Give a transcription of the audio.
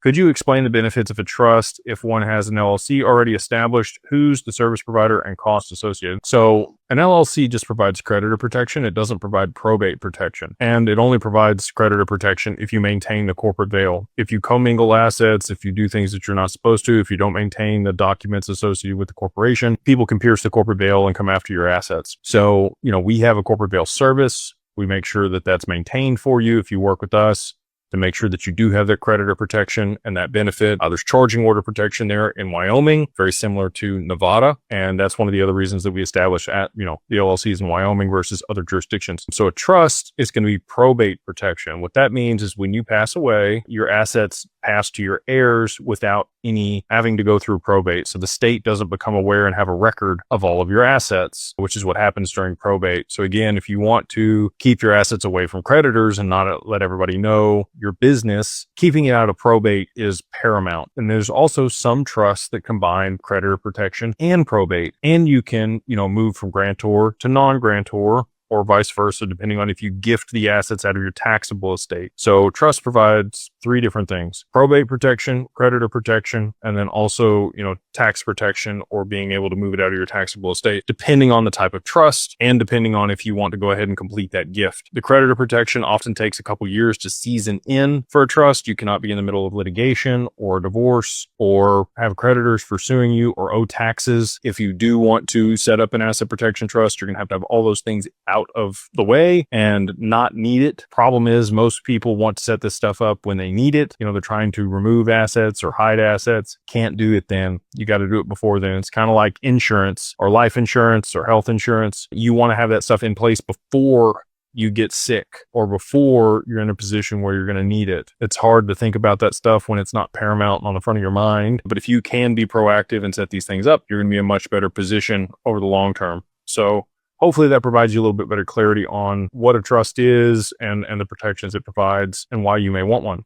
Could you explain the benefits of a trust if one has an LLC already established? Who's the service provider and costs associated? So an LLC just provides creditor protection. It doesn't provide probate protection. And it only provides creditor protection if you maintain the corporate veil. If you commingle assets, if you do things that you're not supposed to, if you don't maintain the documents associated with the corporation, people can pierce the corporate veil and come after your assets. So, we have a corporate veil service. We make sure that that's maintained for you if you work with us, to make sure that you do have that creditor protection and that benefit. There's charging order protection there in Wyoming, very similar to Nevada. And that's one of the other reasons that we established the LLCs in Wyoming versus other jurisdictions. So a trust is going to be probate protection. What that means is when you pass away, your assets pass to your heirs without any having to go through probate. So the state doesn't become aware and have a record of all of your assets, which is what happens during probate. So again, if you want to keep your assets away from creditors and not let everybody know your business, keeping it out of probate is paramount. And there's also some trusts that combine creditor protection and probate. And you can, move from grantor to non-grantor, or vice versa, depending on if you gift the assets out of your taxable estate. So trust provides three different things: probate protection, creditor protection, and then also, tax protection, or being able to move it out of your taxable estate, depending on the type of trust and depending on if you want to go ahead and complete that gift. The creditor protection often takes a couple years to season in for a trust. You cannot be in the middle of litigation or divorce or have creditors pursuing you or owe taxes. If you do want to set up an asset protection trust, you're going to have all those things out of the way and not need it. Problem is, most people want to set this stuff up when they need it. They're trying to remove assets or hide assets. Can't do it then. You got to do it before then. It's kind of like insurance or life insurance or health insurance. You want to have that stuff in place before you get sick or before you're in a position where you're going to need it. It's hard to think about that stuff when it's not paramount on the front of your mind. But if you can be proactive and set these things up, you're going to be in a much better position over the long term. So hopefully that provides you a little bit better clarity on what a trust is and the protections it provides and why you may want one.